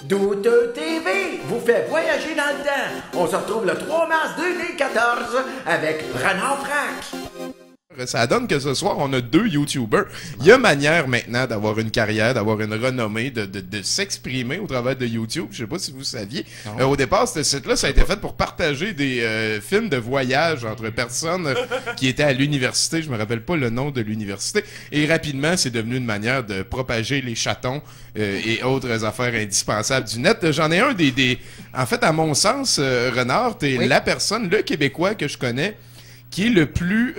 Douteux TV vous fait voyager dans le temps. On se retrouve le 3 mars 2014 avec Renard Frac. Ça donne que ce soir, on a 2 YouTubers. Il y a manière maintenant d'avoir une carrière, d'avoir une renommée, de s'exprimer au travers de YouTube. Je sais pas si vous saviez. Au départ, ce site-là, ça a été fait pour partager des films de voyage entre personnes qui étaient à l'université. Je me rappelle pas le nom de l'université. Et rapidement, c'est devenu une manière de propager les chatons et autres affaires indispensables du net. J'en ai un En fait, à mon sens, Renard, t'es la personne, le Québécois que je connais, qui est le plus,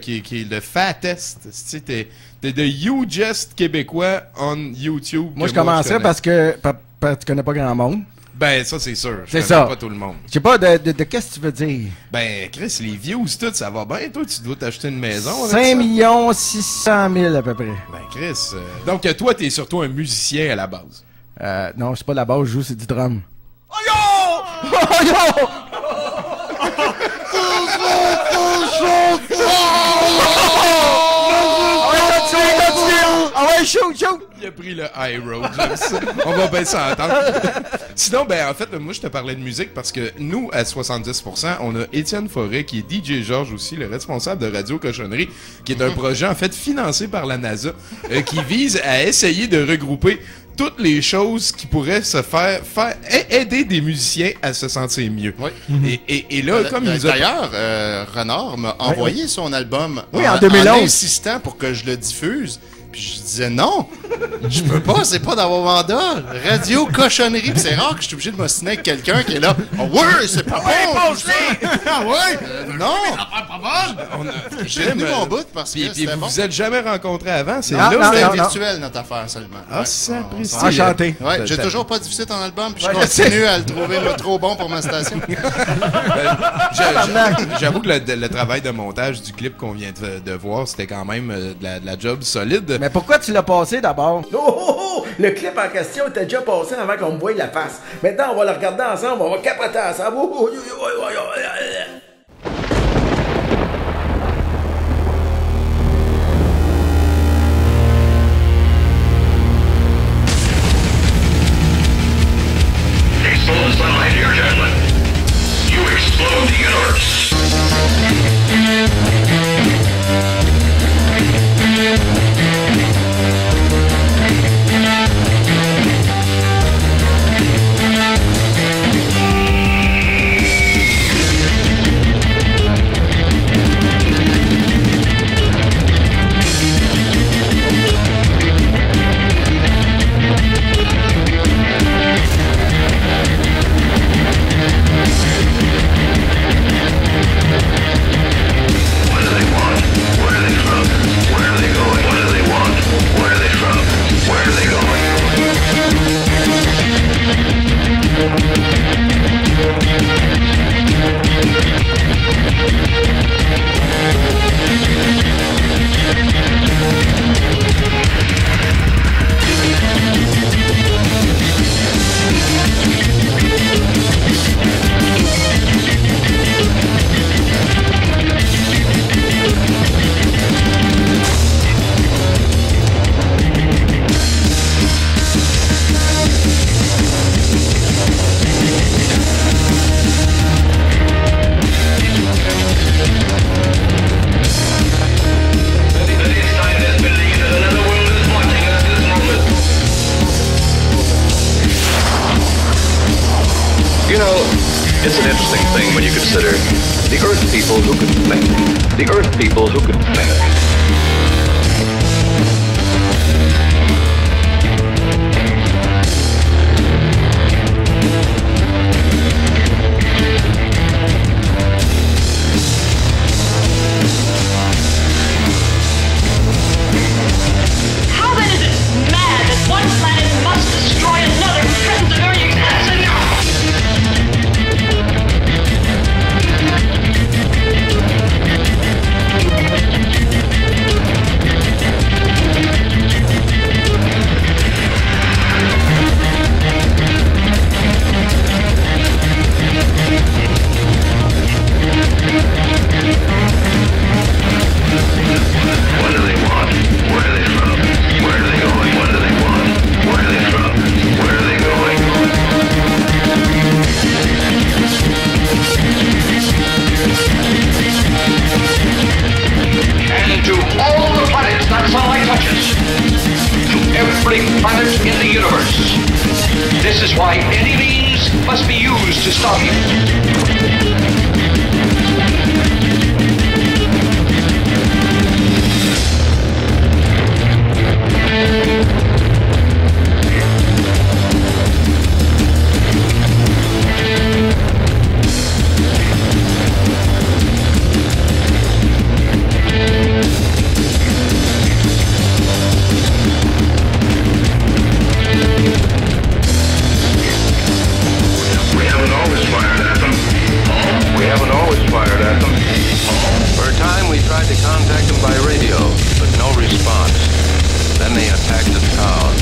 qui est le fattest. T'es the hugest Québécois on YouTube. Moi, je commencerais parce que tu connais pas grand monde. Ben, ça, c'est sûr. C'est ça. Pas tout le monde. Je sais pas, de qu'est-ce que tu veux dire? Ben, Chris, les views, tout, ça va bien. Toi, tu dois t'acheter une maison avec 5 600 000 à peu près. Ben, Chris. Donc, toi, t'es surtout un musicien à la base. Non, c'est pas la base, je joue, c'est du drum. Oh yo! Oh yo! Shoot! Il a pris le high road, j'aime ça. On va bien s'entendre. Sinon, ben en fait, moi je te parlais de musique parce que nous, à 70%, on a Étienne Forêt qui est DJ Georges aussi, le responsable de Radio Cochonnerie, qui est un projet en fait financé par la NASA, qui vise à essayer de regrouper toutes les choses qui pourraient se faire aider des musiciens à se sentir mieux. Oui. Et là, comme il nous a... D'ailleurs, Renard m'a envoyé son album en 2011. En insistant pour que je le diffuse. Puis je disais non, je peux pas, c'est pas dans mon mandat. Radio Cochonnerie. Puis c'est rare que je suis obligé de m'ostiner avec quelqu'un qui est là. Oh, ouais, c'est pas bon! Non! J'ai tenu mon bout parce que Puis c'était vous bon. vous êtes jamais rencontrés avant, c'est Non, là. C'était virtuel, notre affaire, seulement. Ah, ça apprécie. Enchanté. Ouais, j'ai toujours pas diffusé ton album, puis je continue à le trouver trop bon pour ma station. J'avoue que le travail de montage du clip qu'on vient de voir, c'était quand même de la job solide. Mais pourquoi tu l'as passé d'abord? Oh! Le clip en question était déjà passé avant qu'on me voie la face. Maintenant, on va le regarder ensemble, on va capoter ensemble. Explode the sunlight, dear gentlemen. You explode the universe. You know, it's an interesting thing when you consider the Earth people who could think. The Earth people who could think. How then is it mad that one planet must destroy another who threatens the very existence? This is why any means must be used to stop you. Contact them by radio, but no response. Then they attacked the town.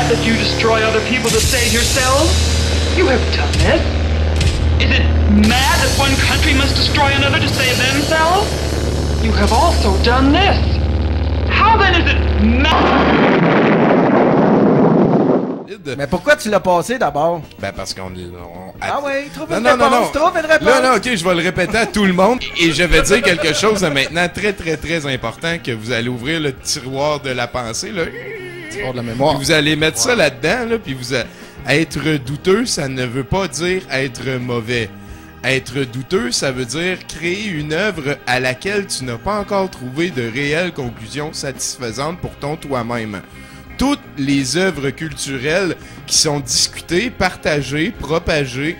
That you destroy other people to save yourselves? You have done this. Is it mad that one country must destroy another to save themselves? You have also done this. How then is it mad? Mais pourquoi tu l'as passé d'abord? Ben parce qu'on... Ah oui, trouve une non, réponse, trouve une réponse. Non, ok, je vais le répéter à tout le monde. Et je vais dire quelque chose maintenant très, très, très important, que vous allez ouvrir le tiroir de la pensée, là. De la mémoire. Puis vous allez mettre ça là-dedans, là, puis être douteux, ça ne veut pas dire être mauvais. Être douteux, ça veut dire créer une œuvre à laquelle tu n'as pas encore trouvé de réelles conclusions satisfaisantes pour ton toi-même. Toutes les œuvres culturelles qui sont discutées, partagées, propagées,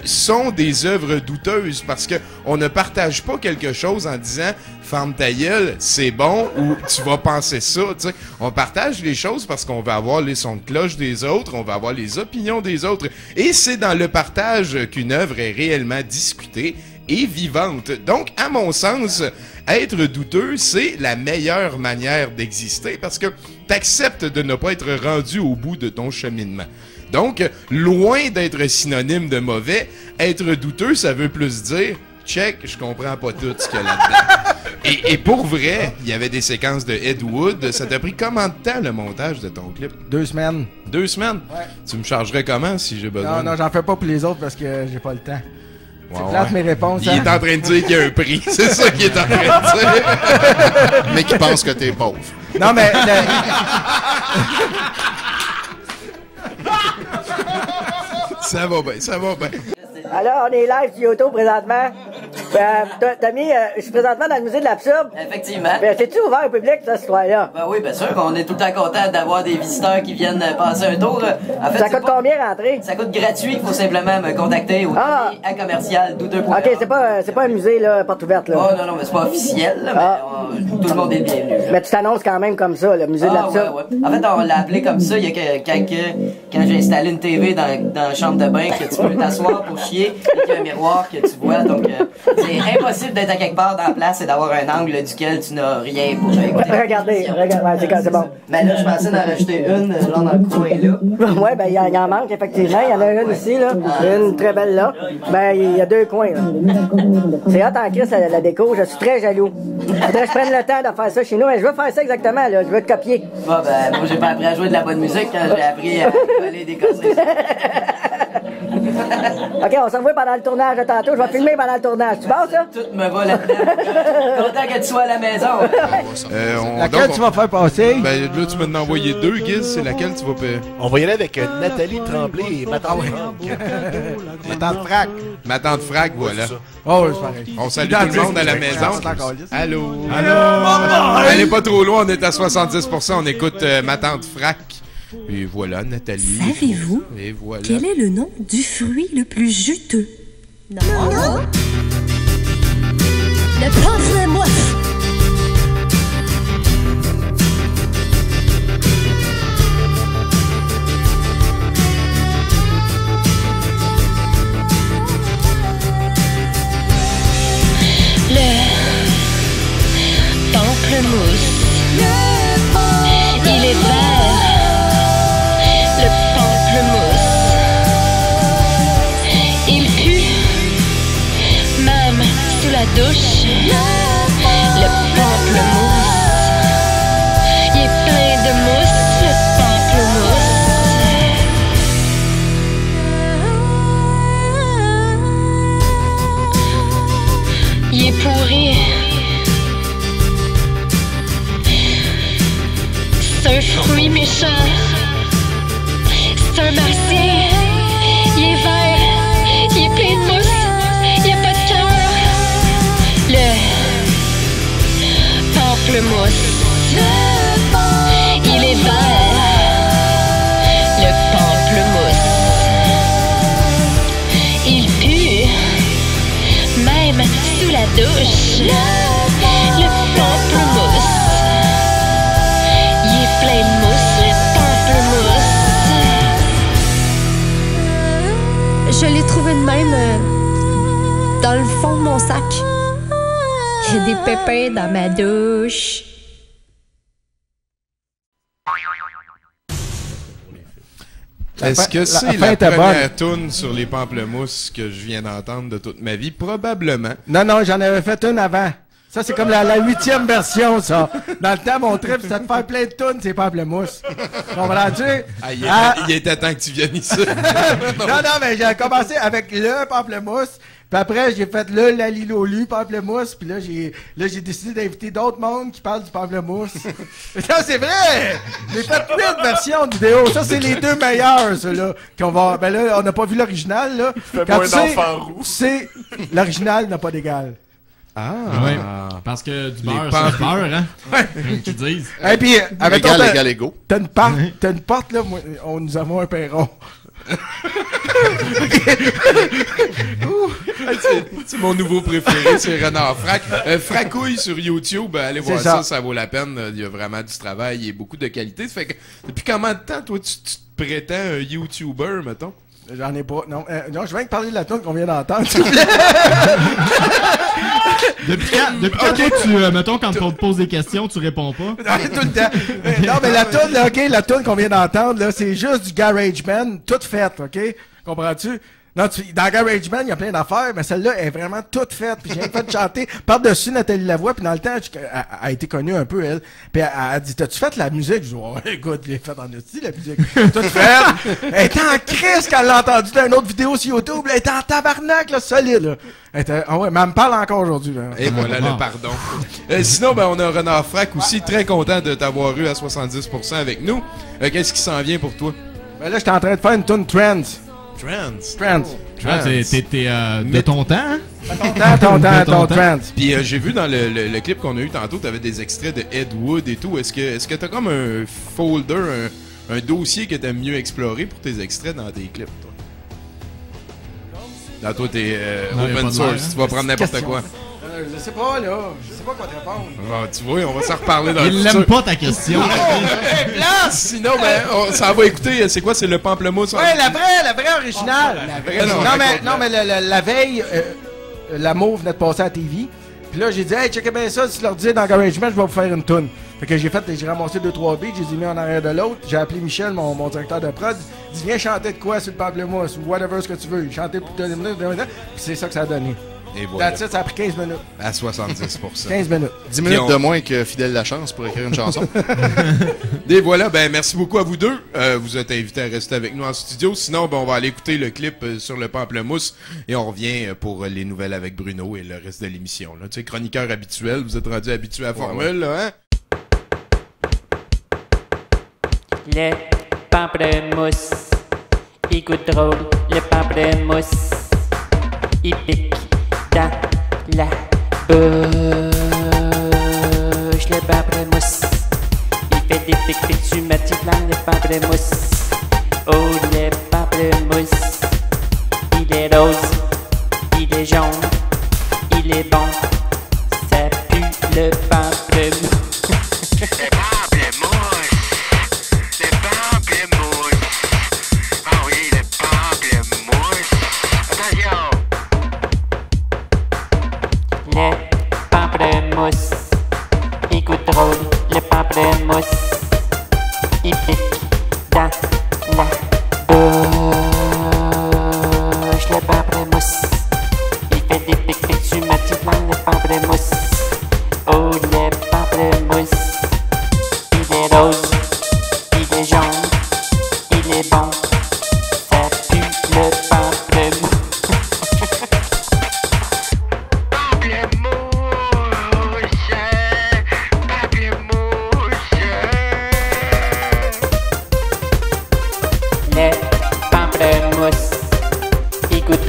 sont des œuvres douteuses parce que on ne partage pas quelque chose en disant ferme ta gueule, c'est bon ou tu vas penser ça, tu sais. On partage les choses parce qu'on va avoir les sons de cloche des autres, on va avoir les opinions des autres et c'est dans le partage qu'une œuvre est réellement discutée et vivante. Donc, à mon sens, être douteux, c'est la meilleure manière d'exister parce que t'acceptes de ne pas être rendu au bout de ton cheminement. Donc, loin d'être synonyme de mauvais, être douteux, ça veut plus dire « check, je comprends pas tout ce qu'il y a là-dedans ». Et pour vrai, il y avait des séquences de Ed Wood. Ça t'a pris combien de temps, le montage de ton clip? 2 semaines. 2 semaines? Ouais. Tu me chargerais comment si j'ai besoin? Non, j'en fais pas pour les autres parce que j'ai pas le temps. Ouais, c'est plate mes réponses. Il est en train de dire qu'il y a un prix. C'est ça qu'il est en train de dire. Mais qui pense que t'es pauvre. Non, mais... Ça va bien, ça va bien. Alors, on est live sur YouTube présentement. Tommy, je suis présentement dans le musée de l'absurde. Effectivement. C'est-tu ouvert au public, cette histoire-là? Ben oui, bien sûr qu'on est tout le temps content d'avoir des visiteurs qui viennent passer un tour. En fait, ça coûte combien rentrer? Ça coûte gratuit, il faut simplement me contacter au à commercial douteux.com. OK, c'est pas un musée, là, porte ouverte, là. Oh non, mais c'est pas officiel, là, mais tout le monde est bienvenu. Là. Mais tu t'annonces quand même comme ça, le musée de l'absurde. Ouais. En fait, on l'a appelé comme ça, il y a quand j'ai installé une TV dans la chambre de bain, que tu peux t'asseoir pour chier, et qu'il y a un miroir que tu vois, donc c'est impossible d'être à quelque part dans la place et d'avoir un angle duquel tu n'as rien pour écouter. Regardez, c'est bon. Mais là, je pensais d'en rajouter une, là, dans le coin, là. Ouais, ben, il y en manque, effectivement. Il y en a une ici, là. Une très belle, là. Ben, il y a 2 coins, là. C'est hot en crise, la déco. Je suis très jaloux. Faudrait que je prenne le temps de faire ça chez nous. Mais je veux faire ça exactement, là. Je veux te copier. Bon, ben, moi, j'ai pas appris à jouer de la bonne musique quand j'ai appris à coller des cosses. OK, on se revoit pendant le tournage de tantôt. Je vais filmer pendant le tournage. Tu penses, ça? Tout me va là-dedans. Content que tu sois à la maison. Laquelle tu vas faire passer? Ben là, tu m'en as envoyé 2, Giz. C'est laquelle tu vas payer? On va y aller avec Nathalie Tremblay et ma tante Franck. Ma tante Frac. Ma tante Frac, voilà. Oh, c'est pareil. On salue tout le monde à la maison. Allô? Allô? Elle est pas trop loin, on est à 70%. On écoute ma tante Frac. Et voilà, Nathalie. Savez-vous et voilà. Quel est le nom du fruit le plus juteux? Non. Le pamplemousse. Le pamplemousse. Il est vert. Le pamplemousse. Il pue. pourri. C'est un fruit méchant. C'est un martien. Il est vert. Il est plein de mousse. Il n'y a pas de cœur. Le pamplemousse. Il est vert. Le pamplemousse. Il pue. Même sous la douche. Le pamplemousse. Il est plein de mousse, le pamplemousse. Je l'ai trouvé de même dans le fond de mon sac. Il y a des pépins dans ma douche. Est-ce que c'est la première toune sur les pamplemousses que je viens d'entendre de toute ma vie? Probablement. Non, j'en avais fait une avant. Ça, c'est comme la 8e version, ça. Dans le temps, mon trip, c'était de faire plein de tunes, ces pamplemousses. Comprends-tu? Il était temps que tu viennes ici. non, mais j'ai commencé avec le pamplemousse. Puis après, j'ai fait le Lalilolu pamplemousse. Puis là, j'ai décidé d'inviter d'autres mondes qui parlent du pamplemousse. Non, c'est vrai! J'ai fait 8 versions de vidéo. Ça, c'est les 2 meilleurs, ceux-là. Ben là, on n'a pas vu l'original, là. Fais-moi un enfant roux. C'est l'original n'a pas d'égal. Ah! Oui, parce que du beurre, c'est du beurre, hein? Comme qu'ils disent. Et puis, avec égal, égaux. T'as une porte, là, nous avons un perron. C'est mon nouveau préféré, c'est Renard Frac. Fracouille sur YouTube, allez voir ça vaut la peine. Il y a vraiment du travail et beaucoup de qualité. Ça fait que, depuis combien de temps, toi, tu te prétends un YouTuber, mettons? J'en ai pas. Non, je viens de parler de la tune qu'on vient d'entendre. Depuis quand toi, mettons, quand on te pose des questions, tu réponds pas? Tout le temps. Non, mais la tune qu'on vient d'entendre, là, c'est juste du GarageBand, toute faite, OK? Comprends-tu? Non, dans GarageBand, il y a plein d'affaires, mais celle-là est vraiment toute faite. Puis j'ai fait chanter par-dessus Nathalie Lavoie. Puis dans le temps, elle a été connue un peu, elle. Puis elle a dit, t'as-tu fait la musique? Je dis, oh, écoute, je l'ai faite en esti, la musique. Toute faite. Elle était en crise quand elle l'a entendu dans une autre vidéo sur YouTube. Elle était en tabarnak, là, solide, là. Mais elle me parle encore aujourd'hui, là. Et voilà le pardon. Sinon, on a Renard Frac aussi, très content de t'avoir eu à 70% avec nous. Qu'est-ce qui s'en vient pour toi? Ben là, j'étais en train de faire une tune trends. Trends. T'es de ton temps, hein? Ton trends. Puis j'ai vu dans le clip qu'on a eu tantôt, t'avais des extraits de Ed Wood et tout. Est-ce que t'as comme un folder, un dossier que t'aimes mieux explorer pour tes extraits dans tes clips, toi? Là, toi, t'es open source, tu vas prendre n'importe quoi. Je sais pas, là. Je sais pas quoi te répondre. Ah, tu vois, on va s'en reparler dans le futur. Il l'aime pas, ta question. Sinon, ça va écouter. C'est quoi? C'est le pamplemousse? Ouais, la vraie originale. Non, mais la veille, la mauve venait de passer à la TV. Puis là, j'ai dit, hey, checkez bien ça. Si tu leur disais dans GarageBand, je vais vous faire une toune. Fait que j'ai ramassé 2-3 beats, je les ai mis en arrière de l'autre. J'ai appelé Michel, mon directeur de prod. Il dit, viens chanter de quoi sur le pamplemousse ou whatever ce que tu veux. Il chantait pour 2 minutes, puis c'est ça que ça a donné. Et voilà. Ça a pris 15 minutes. À 70%. 15 minutes. 10 minutes de moins que Fidèle Lachance pour écrire une chanson. Et voilà, merci beaucoup à vous deux. Vous êtes invités à rester avec nous en studio. Sinon, on va aller écouter le clip sur le pamplemousse et on revient pour les nouvelles avec Bruno et le reste de l'émission. Tu sais, chroniqueur habituel, vous êtes rendu habitué à la formule, là, hein? Le pamplemousse, il goûte drôle, le pamplemousse, il pique dans la bouche, le pamplemousse, il fait des pics, puis tu mets le pamplemousse, oh le pamplemousse, il est rose, il est jaune, il est bon, ça pue le pamplemousse. Le pamplemousse, il goûte drôle, le pamplemousse, il pique dans la bouche, le pamplemousse, il fait des pics, puis tu mets le pamplemousse, oh le pamplemousse,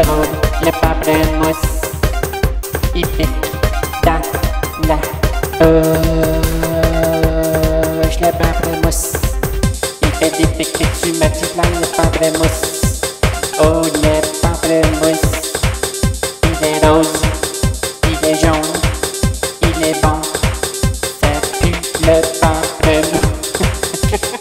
roule le pamplemousse. Il pique dans la bouche le pamplemousse. Il fait des pique-piques sur ma petite langue, le pamplemousse. Oh, le pamplemousse. Il est rose, il est jaune, il est bon. Ça pue le pamplemousse.